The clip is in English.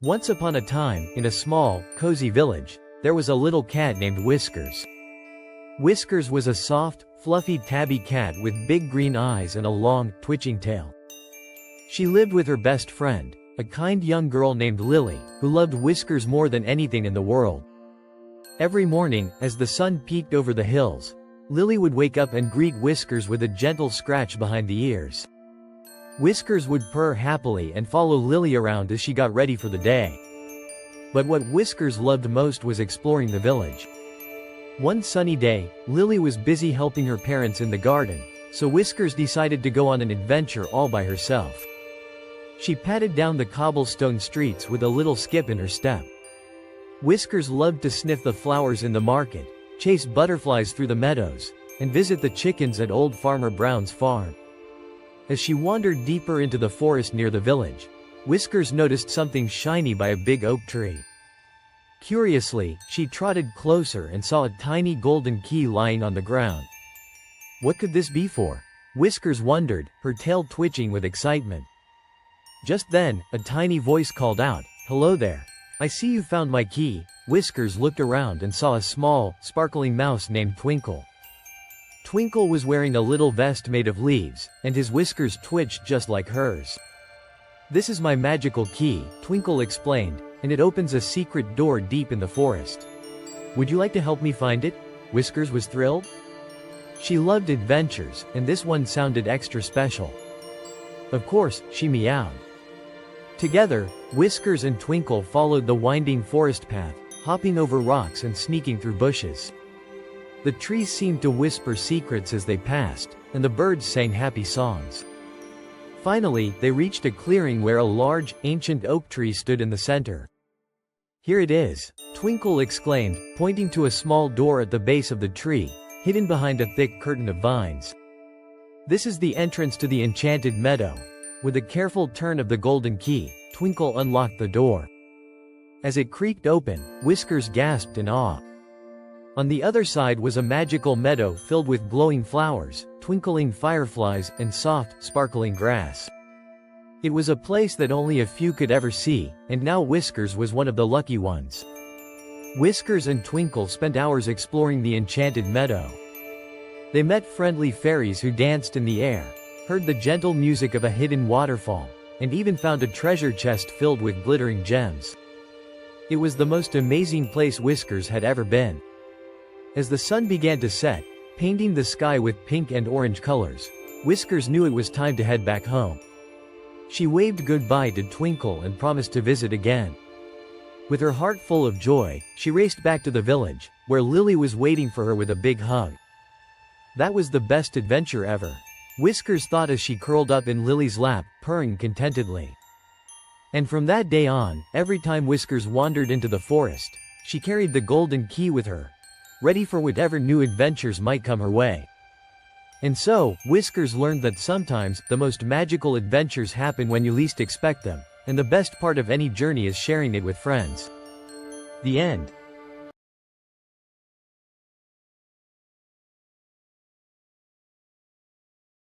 Once upon a time, in a small, cozy village, there was a little cat named Whiskers. Whiskers was a soft, fluffy tabby cat with big green eyes and a long, twitching tail. She lived with her best friend, a kind young girl named Lily, who loved Whiskers more than anything in the world. Every morning, as the sun peeked over the hills, Lily would wake up and greet Whiskers with a gentle scratch behind the ears. Whiskers would purr happily and follow Lily around as she got ready for the day. But what Whiskers loved most was exploring the village. One sunny day, Lily was busy helping her parents in the garden, so Whiskers decided to go on an adventure all by herself. She patted down the cobblestone streets with a little skip in her step. Whiskers loved to sniff the flowers in the market, chase butterflies through the meadows, and visit the chickens at old Farmer Brown's farm. As she wandered deeper into the forest near the village, Whiskers noticed something shiny by a big oak tree. Curiously, she trotted closer and saw a tiny golden key lying on the ground. What could this be for? Whiskers wondered, her tail twitching with excitement. Just then, a tiny voice called out, "Hello there. I see you found my key." Whiskers looked around and saw a small, sparkling mouse named Twinkle. Twinkle was wearing a little vest made of leaves, and his whiskers twitched just like hers. "This is my magical key," Twinkle explained, "and it opens a secret door deep in the forest. Would you like to help me find it?" Whiskers was thrilled. She loved adventures, and this one sounded extra special. Of course, she meowed. Together, Whiskers and Twinkle followed the winding forest path, hopping over rocks and sneaking through bushes. The trees seemed to whisper secrets as they passed, and the birds sang happy songs. Finally, they reached a clearing where a large, ancient oak tree stood in the center. "Here it is," Twinkle exclaimed, pointing to a small door at the base of the tree, hidden behind a thick curtain of vines. "This is the entrance to the enchanted meadow." With a careful turn of the golden key, Twinkle unlocked the door. As it creaked open, Whiskers gasped in awe. On the other side was a magical meadow filled with glowing flowers, twinkling fireflies, and soft, sparkling grass. It was a place that only a few could ever see, and now Whiskers was one of the lucky ones. Whiskers and Twinkle spent hours exploring the enchanted meadow. They met friendly fairies who danced in the air, heard the gentle music of a hidden waterfall, and even found a treasure chest filled with glittering gems. It was the most amazing place Whiskers had ever been. As the sun began to set, painting the sky with pink and orange colors, Whiskers knew it was time to head back home. She waved goodbye to Twinkle and promised to visit again. With her heart full of joy, she raced back to the village, where Lily was waiting for her with a big hug. That was the best adventure ever, Whiskers thought as she curled up in Lily's lap, purring contentedly. And from that day on, every time Whiskers wandered into the forest, she carried the golden key with her, ready for whatever new adventures might come her way. And so, Whiskers learned that sometimes, the most magical adventures happen when you least expect them, and the best part of any journey is sharing it with friends. The end.